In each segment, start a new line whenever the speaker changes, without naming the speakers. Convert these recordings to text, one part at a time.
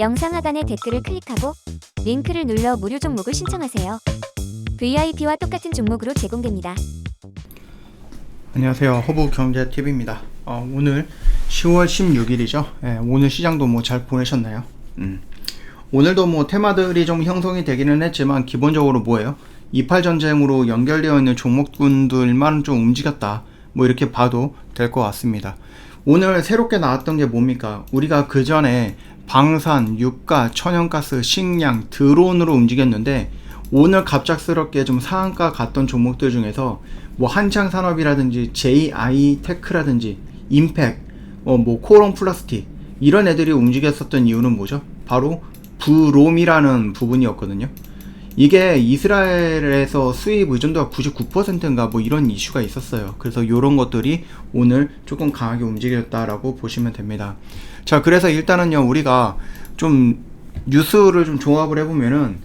영상 하단의 댓글을 클릭하고 링크를 눌러 무료 종목을 신청하세요. VIP와 똑같은 종목으로 제공됩니다.
안녕하세요, 허브경제TV입니다. 오늘 10월 16일이죠. 오늘 시장도 잘 보내셨나요? 오늘도 테마들이 좀 형성이 되기는 했지만 기본적으로 뭐예요? 28 전쟁으로 연결되어 있는 종목군들만 좀 움직였다, 이렇게 봐도 될 것 같습니다. 오늘 새롭게 나왔던 게 뭡니까? 우리가 그 전에 방산, 유가, 천연가스, 식량, 드론으로 움직였는데 오늘 갑작스럽게 좀 상한가 갔던 종목들 중에서 한창산업이라든지 JI테크라든지 임팩, 코오롱 플라스틱 이런 애들이 움직였었던 이유는 뭐죠? 바로 브롬이라는 부분이었거든요. 이게 이스라엘에서 수입 의존도가 99%인가 이런 이슈가 있었어요. 그래서 이런 것들이 오늘 조금 강하게 움직였다라고 보시면 됩니다. 자, 그래서 일단은요, 우리가 좀 뉴스를 좀 종합을 해보면은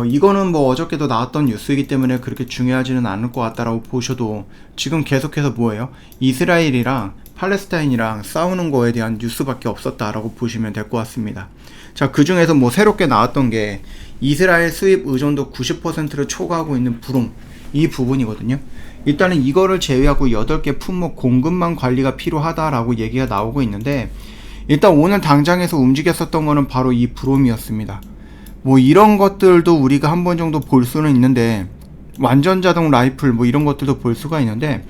이거는 어저께도 나왔던 뉴스이기 때문에 그렇게 중요하지는 않을 것 같다라고 보셔도 지금 계속해서 뭐예요? 이스라엘이랑 팔레스타인이랑 싸우는 거에 대한 뉴스밖에 없었다라고 보시면 될 것 같습니다. 자, 그 중에서 새롭게 나왔던 게 이스라엘 수입 의존도 90%를 초과하고 있는 브롬, 이 부분이거든요. 일단은 이거를 제외하고 8개 품목 공급망 관리가 필요하다라고 얘기가 나오고 있는데, 일단 오늘 당장에서 움직였었던 거는 바로 이 브롬이었습니다. 이런 것들도 우리가 한 번 정도 볼 수는 있는데, 완전 자동 라이플 이런 것들도 볼 수가 있는데,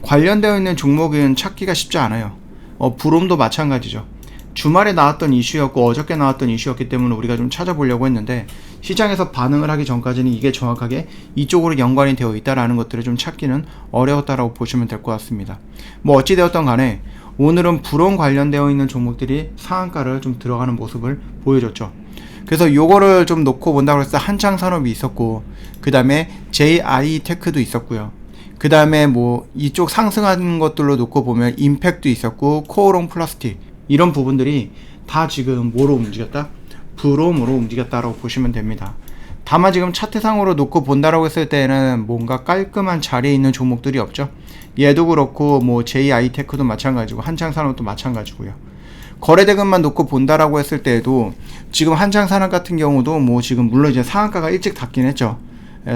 관련되어 있는 종목은 찾기가 쉽지 않아요. 브롬도 마찬가지죠. 주말에 나왔던 이슈였고 어저께 나왔던 이슈였기 때문에 우리가 좀 찾아보려고 했는데, 시장에서 반응을 하기 전까지는 이게 정확하게 이쪽으로 연관이 되어 있다라는 것들을 좀 찾기는 어려웠다라고 보시면 될 것 같습니다. 어찌되었던 간에 오늘은 브롬 관련되어 있는 종목들이 상한가를 좀 들어가는 모습을 보여줬죠. 그래서 요거를 좀 놓고 본다고 해서 한창산업이 있었고, 그 다음에 JI테크도 있었고요. 그 다음에 이쪽 상승하는 것들로 놓고 보면 임팩도 있었고, 코오롱 플라스틱 이런 부분들이 다 지금 뭐로 움직였다? 브롬으로 움직였다라고 보시면 됩니다. 다만 지금 차트상으로 놓고 본다라고 했을 때는 뭔가 깔끔한 자리에 있는 종목들이 없죠. 얘도 그렇고 JI테크도 마찬가지고 한창산업도 마찬가지고요. 거래대금만 놓고 본다라고 했을 때에도 지금 한창산업 같은 경우도 지금 물론 이제 상한가가 일찍 닿긴 했죠.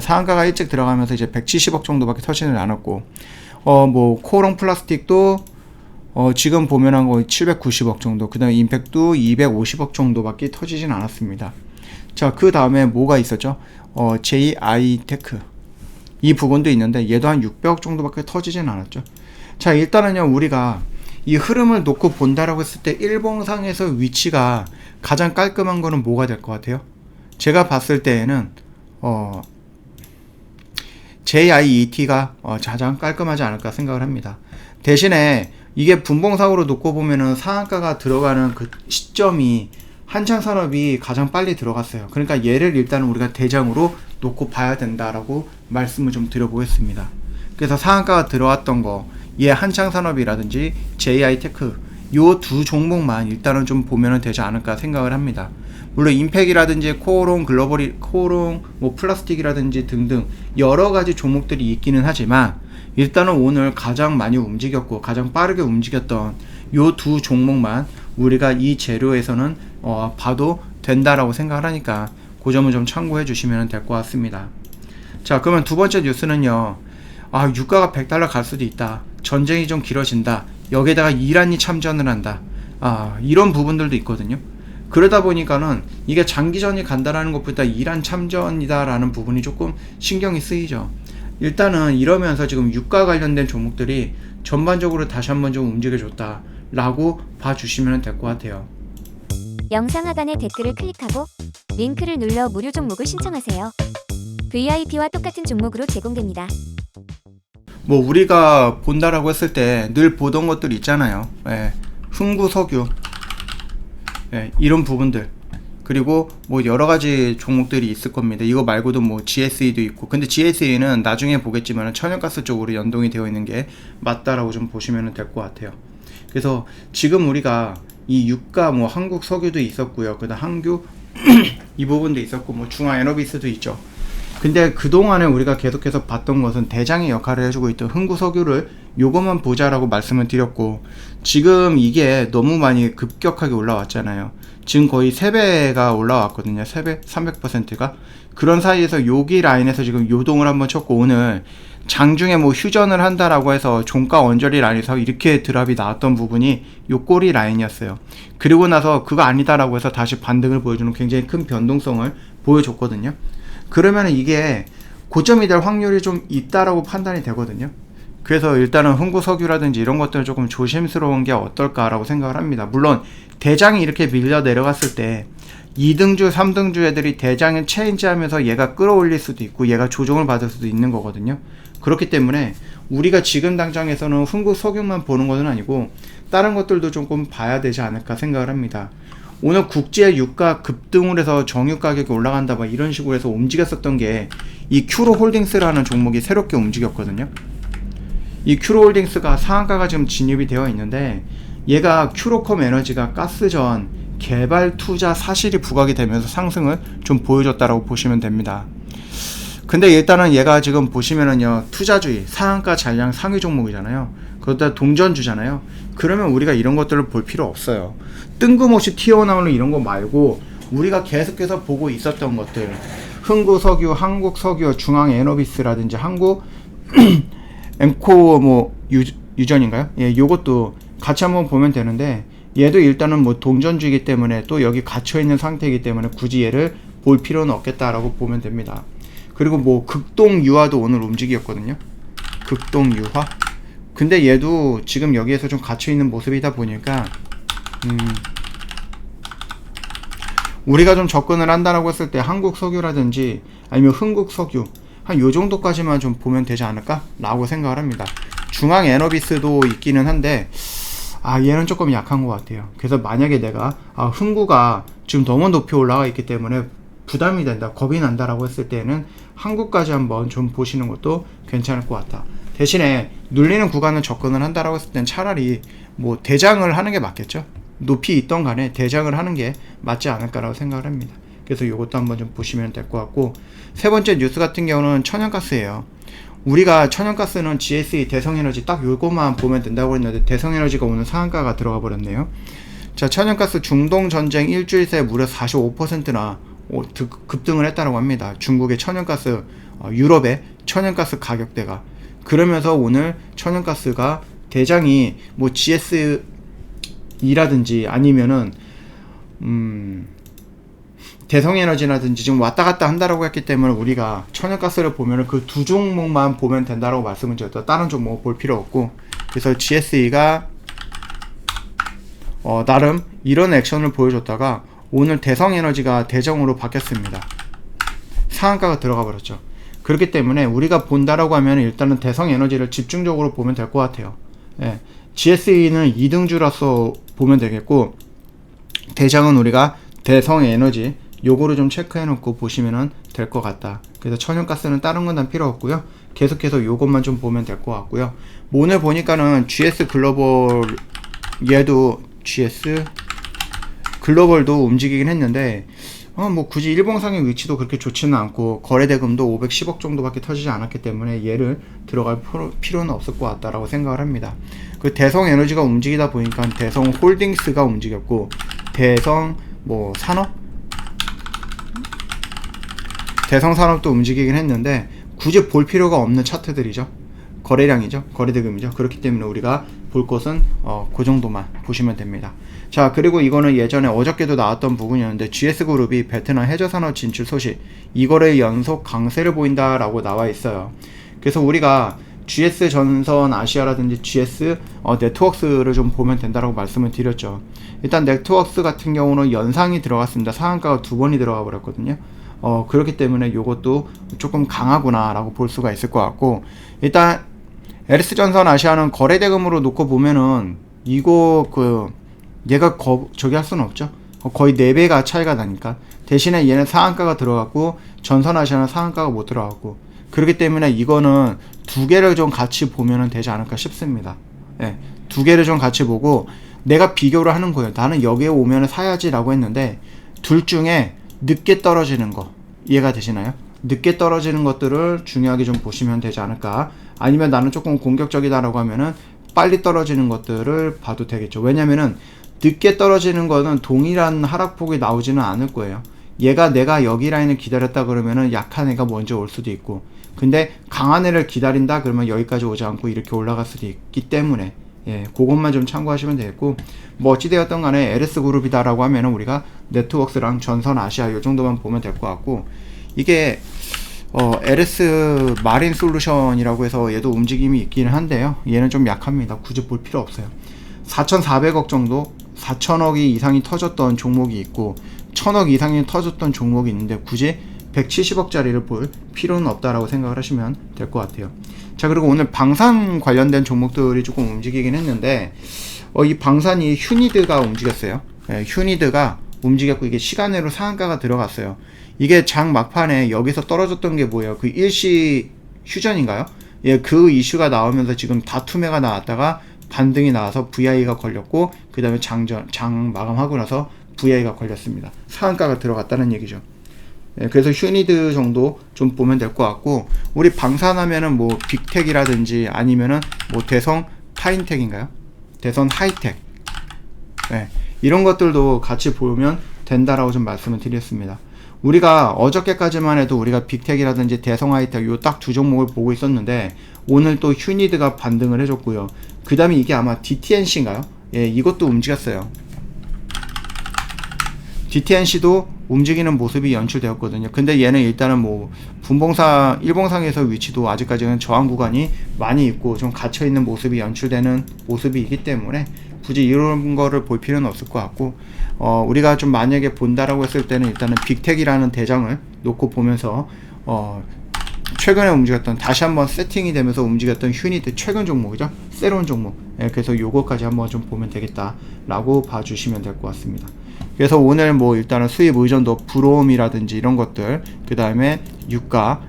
상한가가 일찍 들어가면서 이제 170억 정도밖에 터지는 않았고, 코오롱 플라스틱도 지금 보면 한 거 790억 정도, 그 다음에 임팩도 250억 정도밖에 터지진 않았습니다. 자, 그 다음에 뭐가 있었죠? JI테크 이 부분도 있는데 얘도 한 600억 정도밖에 터지진 않았죠. 자, 일단은요, 우리가 이 흐름을 놓고 본다라고 했을 때 일봉상에서 위치가 가장 깔끔한 거는 뭐가 될 것 같아요? 제가 봤을 때에는 JIET가 가장 깔끔하지 않을까 생각을 합니다. 대신에 이게 분봉상으로 놓고 보면은 상한가가 들어가는 그 시점이 한창산업이 가장 빨리 들어갔어요. 그러니까 얘를 일단 우리가 대장으로 놓고 봐야 된다라고 말씀을 좀 드려보겠습니다. 그래서 상한가가 들어왔던 거, 얘 한창산업이라든지 JI테크 요 두 종목만 일단은 좀 보면은 되지 않을까 생각을 합니다. 물론 임팩이라든지 코오롱 플라스틱이라든지 등등 여러 가지 종목들이 있기는 하지만, 일단은 오늘 가장 많이 움직였고 가장 빠르게 움직였던 요 두 종목만 우리가 이 재료에서는 봐도 된다라고 생각을 하니까 그 점을 좀 참고해 주시면 될 것 같습니다. 자, 그러면 두 번째 뉴스는요, 유가가 $100 갈 수도 있다, 전쟁이 좀 길어진다, 여기에다가 이란이 참전을 한다, 이런 부분들도 있거든요. 그러다 보니까는 이게 장기전이 간다라는 것보다 이란 참전이다라는 부분이 조금 신경이 쓰이죠. 일단은 이러면서 지금 유가 관련된 종목들이 전반적으로 다시 한번 좀 움직여줬다 라고 봐주시면 될 것 같아요.
영상 하단의 댓글을 클릭하고 링크를 눌러 무료 종목을 신청하세요. VIP와 똑같은 종목으로 제공됩니다.
우리가 본다라고 했을 때 늘 보던 것들 있잖아요. 흥구석유, 이런 부분들, 그리고 여러가지 종목들이 있을 겁니다. 이거 말고도 GSE도 있고, 근데 GSE는 나중에 보겠지만 천연가스 쪽으로 연동이 되어 있는 게 맞다라고 좀 보시면 될 것 같아요. 그래서 지금 우리가 이 유가 한국석유도 있었고요, 그 다음 항규 이 부분도 있었고 중화에너비스도 있죠. 근데 그동안에 우리가 계속해서 봤던 것은 대장의 역할을 해주고 있던 흥구석유를 요것만 보자라고 말씀을 드렸고, 지금 이게 너무 많이 급격하게 올라왔잖아요. 지금 거의 3배가 올라왔거든요. 3배, 300%가. 그런 사이에서 여기 라인에서 지금 요동을 한번 쳤고, 오늘 장중에 뭐 휴전을 한다라고 해서 종가 언저리 라인에서 이렇게 드랍이 나왔던 부분이 요 꼬리 라인이었어요. 그리고 나서 그거 아니다라고 해서 다시 반등을 보여주는 굉장히 큰 변동성을 보여줬거든요. 그러면 이게 고점이 될 확률이 좀 있다라고 판단이 되거든요. 그래서 일단은 흥구석유라든지 이런 것들 조금 조심스러운 게 어떨까라고 생각을 합니다. 물론 대장이 이렇게 밀려 내려갔을 때 2등주, 3등주 애들이 대장을 체인지하면서 얘가 끌어올릴 수도 있고 얘가 조정을 받을 수도 있는 거거든요. 그렇기 때문에 우리가 지금 당장에서는 흥구석유만 보는 것은 아니고 다른 것들도 조금 봐야 되지 않을까 생각을 합니다. 오늘 국제 유가 급등을 해서 정유 가격이 올라간다 막 이런 식으로 해서 움직였었던 게 이 큐로홀딩스라는 종목이 새롭게 움직였거든요. 이 큐로홀딩스가 상한가가 지금 진입이 되어 있는데, 얘가 큐로컴 에너지가 가스전 개발 투자 사실이 부각이 되면서 상승을 좀 보여줬다라고 보시면 됩니다. 근데 일단은 얘가 지금 보시면은요, 투자주의 상한가 잔량 상위 종목이잖아요. 그러다 동전주잖아요. 그러면 우리가 이런 것들을 볼 필요 없어요. 뜬금없이 튀어나오는 이런 거 말고 우리가 계속해서 보고 있었던 것들, 흥구석유, 한국석유, 중앙에너비스라든지 한국 엠코 뭐 유전인가요? 예, 요것도 같이 한번 보면 되는데, 얘도 일단은 뭐 동전주이기 때문에 또 여기 갇혀있는 상태이기 때문에 굳이 얘를 볼 필요는 없겠다라고 보면 됩니다. 그리고 뭐 극동유화도 오늘 움직였거든요. 극동유화. 근데 얘도 지금 여기에서 좀 갇혀있는 모습이다 보니까 우리가 좀 접근을 한다라고 했을 때 한국석유라든지 아니면 흥국석유 한 요 정도까지만 좀 보면 되지 않을까 라고 생각을 합니다. 중앙에너비스도 있기는 한데 얘는 조금 약한 것 같아요. 그래서 만약에 내가 흥구가 지금 너무 높이 올라가 있기 때문에 부담이 된다, 겁이 난다라고 했을 때는 한국까지 한번 좀 보시는 것도 괜찮을 것 같다. 대신에 눌리는 구간을 접근을 한다라고 했을 땐 차라리 뭐 대장을 하는 게 맞겠죠. 높이 있던 간에 대장을 하는 게 맞지 않을까라고 생각을 합니다. 그래서 이것도 한번 좀 보시면 될 것 같고, 세 번째 뉴스 같은 경우는 천연가스예요. 우리가 천연가스는 GSE 대성에너지 딱 요것만 보면 된다고 했는데 대성에너지가 오늘 상한가가 들어가 버렸네요. 자, 천연가스 중동전쟁 일주일 새에 무려 45%나 급등을 했다고 합니다. 중국의 천연가스, 유럽의 천연가스 가격대가. 그러면서 오늘 천연가스가 대장이 뭐 GSE라든지 아니면은 대성에너지라든지 지금 왔다 갔다 한다라고 했기 때문에 우리가 천연가스를 보면은 그 두 종목만 보면 된다라고 말씀을 드렸다. 다른 종목 볼 필요 없고, 그래서 GSE가 나름 이런 액션을 보여줬다가 오늘 대성에너지가 대정으로 바뀌었습니다. 상한가가 들어가 버렸죠. 그렇기 때문에 우리가 본다라고 하면 일단은 대성에너지를 집중적으로 보면 될 것 같아요. 예, GSE는 2등주라서 보면 되겠고, 대장은 우리가 대성에너지 요거를 좀 체크해 놓고 보시면 될 것 같다. 그래서 천연가스는 다른 건 다 필요 없고요. 계속해서 요것만 좀 보면 될 것 같고요. 뭐 오늘 보니까는 GS 글로벌, 얘도 GS 글로벌도 움직이긴 했는데 뭐 굳이 일봉상의 위치도 그렇게 좋지는 않고 거래대금도 510억 정도밖에 터지지 않았기 때문에 얘를 들어갈 필요는 없을 것 같다라고 생각을 합니다. 그 대성에너지가 움직이다 보니까 대성홀딩스가 움직였고, 대성 뭐 산업? 대성산업도 움직이긴 했는데 굳이 볼 필요가 없는 차트들이죠. 거래량이죠. 거래대금이죠. 그렇기 때문에 우리가 볼 것은 그 정도만 보시면 됩니다. 자, 그리고 이거는 예전에 어저께도 나왔던 부분이었는데 GS그룹이 베트남 해저산업 진출 소식, 이거를 연속 강세를 보인다라고 나와 있어요. 그래서 우리가 GS 전선 아시아라든지 GS 네트워크스를 좀 보면 된다라고 말씀을 드렸죠. 일단 네트워크스 같은 경우는 연상이 들어갔습니다. 상한가가 2번이 들어가 버렸거든요. 그렇기 때문에 요것도 조금 강하구나 라고 볼 수가 있을 것 같고, 일단 LS전선 아시아는 거래대금으로 놓고 보면은 이거 얘가 저기 할 수는 없죠. 거의 4배가 차이가 나니까. 대신에 얘는 상한가가 들어갔고 전선 아시아는 상한가가 못 들어갔고, 그렇기 때문에 이거는 두 개를 좀 같이 보면 되지 않을까 싶습니다. 예, 두 개를 좀 같이 보고 내가 비교를 하는 거예요. 나는 여기에 오면 사야지 라고 했는데 둘 중에 늦게 떨어지는 거 이해가 되시나요? 늦게 떨어지는 것들을 중요하게 좀 보시면 되지 않을까. 아니면 나는 조금 공격적이다라고 하면은 빨리 떨어지는 것들을 봐도 되겠죠. 왜냐면은 늦게 떨어지는 거는 동일한 하락폭이 나오지는 않을 거예요. 내가 여기 라인을 기다렸다 그러면은 약한 애가 먼저 올 수도 있고, 근데 강한 애를 기다린다 그러면 여기까지 오지 않고 이렇게 올라갈 수도 있기 때문에 그것만 좀 참고하시면 되겠고, 뭐 어찌되었던 간에 LS 그룹이다라고 하면은 우리가 네트웍스랑 전선 아시아 요 정도만 보면 될 것 같고, 이게 LS 마린 솔루션이라고 해서 얘도 움직임이 있기는 한데요. 얘는 좀 약합니다. 굳이 볼 필요 없어요. 4,400억 정도, 4천억이 이상이 터졌던 종목이 있고 1,000억 이상이 터졌던 종목이 있는데 굳이 170억짜리를 볼 필요는 없다라고 생각을 하시면 될 것 같아요. 자, 그리고 오늘 방산 관련된 종목들이 조금 움직이긴 했는데 이 방산이 휴니드가 움직였어요. 휴니드가 움직였고 이게 시간으로 상한가가 들어갔어요. 이게 장 막판에 여기서 떨어졌던 게 뭐예요? 그 일시 휴전인가요? 그 이슈가 나오면서 지금 다투매가 나왔다가 반등이 나와서 VI가 걸렸고, 그 다음에 장 마감하고 나서 VI가 걸렸습니다. 상한가가 들어갔다는 얘기죠. 그래서 휴니드 정도 좀 보면 될 것 같고, 우리 방산하면은 뭐 빅텍이라든지 아니면은 뭐 대성 파인텍인가요? 대선 하이텍. 이런 것들도 같이 보면 된다라고 좀 말씀을 드렸습니다. 우리가 어저께까지만 해도 우리가 빅텍이라든지 대성 하이텍 요 딱 두 종목을 보고 있었는데 오늘 또 휴니드가 반등을 해줬고요. 그 다음에 이게 아마 DTNC인가요? 이것도 움직였어요. DTNC도 움직이는 모습이 연출되었거든요. 근데 얘는 일단은 뭐 분봉상 일봉상에서 위치도 아직까지는 저항 구간이 많이 있고 좀 갇혀있는 모습이 연출되는 모습이기 때문에 굳이 이런 거를 볼 필요는 없을 것 같고, 우리가 좀 만약에 본다라고 했을 때는 일단은 빅텍이라는 대장을 놓고 보면서 최근에 움직였던, 다시 한번 세팅이 되면서 움직였던 휴니드 최근 종목이죠. 새로운 종목. 그래서 요거까지 한번 좀 보면 되겠다라고 봐주시면 될 것 같습니다. 그래서 오늘 뭐 일단은 수입 의존도 브롬이라든지 이런 것들, 그 다음에 유가,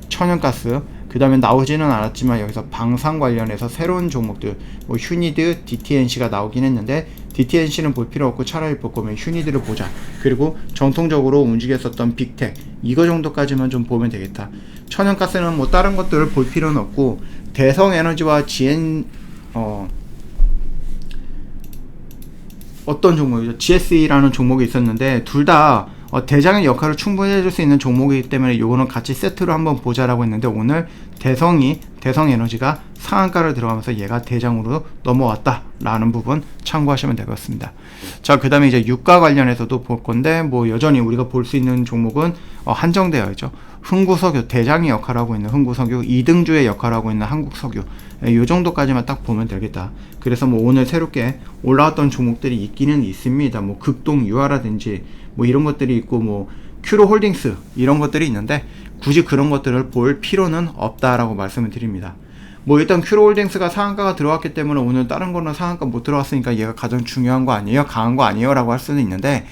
천연가스, 그 다음에 나오지는 않았지만 여기서 방산 관련해서 새로운 종목들, 뭐 휴니드, DTNC가 나오긴 했는데 DTNC는 볼 필요 없고 차라리 볼 거면 휴니드를 보자. 그리고 전통적으로 움직였었던 빅텍, 이거 정도까지만 좀 보면 되겠다. 천연가스는 뭐 다른 것들을 볼 필요는 없고, 대성에너지와 어떤 종목이죠? GSE라는 종목이 있었는데 둘 다 대장의 역할을 충분히 해줄 수 있는 종목이기 때문에 요거는 같이 세트로 한번 보자라고 했는데, 오늘 대성에너지가 상한가를 들어가면서 얘가 대장으로 넘어왔다 라는 부분 참고하시면 되겠습니다. 자, 그 다음에 이제 유가 관련해서도 볼 건데, 뭐 여전히 우리가 볼 수 있는 종목은 한정되어 있죠. 흥구석유, 대장의 역할을 하고 있는 흥구석유, 2등주의 역할을 하고 있는 한국석유, 요 정도까지만 딱 보면 되겠다. 그래서 뭐 오늘 새롭게 올라왔던 종목들이 있기는 있습니다. 뭐 극동유화라든지 뭐 이런 것들이 있고, 뭐 큐로홀딩스 이런 것들이 있는데 굳이 그런 것들을 볼 필요는 없다라고 말씀을 드립니다. 뭐 일단 큐로홀딩스가 상한가가 들어왔기 때문에 오늘 다른 거는 상한가 못 들어왔으니까 얘가 가장 중요한 거 아니에요? 강한 거 아니에요? 라고 할 수는 있는데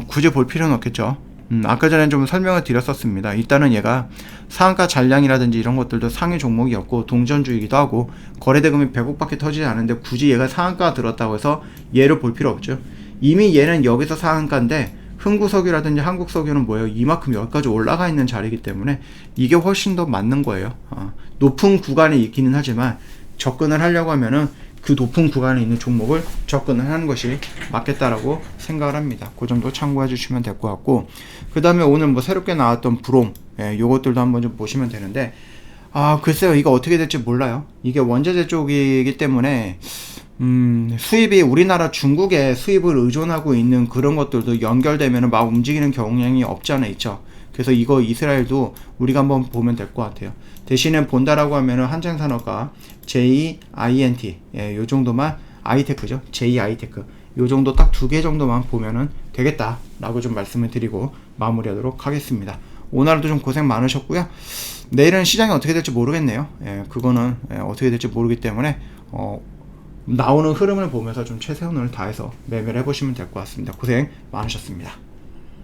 굳이 볼 필요는 없겠죠. 아까 전에 좀 설명을 드렸었습니다. 일단은 얘가 상한가 잔량이라든지 이런 것들도 상위 종목이었고 동전주이기도 하고 거래대금이 100억밖에 터지지 않은데 굳이 얘가 상한가가 들었다고 해서 얘를 볼 필요 없죠. 이미 얘는 여기서 상한가인데 흥구석유라든지 한국석유는 뭐예요? 이만큼 여기까지 올라가 있는 자리이기 때문에 이게 훨씬 더 맞는 거예요. 높은 구간에 있기는 하지만 접근을 하려고 하면은 그 높은 구간에 있는 종목을 접근을 하는 것이 맞겠다라고 생각을 합니다. 그 정도 참고해 주시면 될 것 같고, 그 다음에 오늘 뭐 새롭게 나왔던 브롬, 요것들도 한번 좀 보시면 되는데, 글쎄요, 이거 어떻게 될지 몰라요. 이게 원자재 쪽이기 때문에 수입이 우리나라 중국에 수입을 의존하고 있는 그런 것들도 연결되면 막 움직이는 경향이 없지 않아 있죠. 그래서 이거 이스라엘도 우리가 한번 보면 될 것 같아요. 대신에 본다라고 하면은 한창산업과 JINT, 요 정도만, 아이테크죠. JI테크. 요 정도 딱 두 개 정도만 보면은 되겠다라고 좀 말씀을 드리고 마무리하도록 하겠습니다. 오늘도 좀 고생 많으셨고요. 내일은 시장이 어떻게 될지 모르겠네요. 그거는 어떻게 될지 모르기 때문에 나오는 흐름을 보면서 좀 최선을 다해서 매매를 해보시면 될 것 같습니다. 고생 많으셨습니다.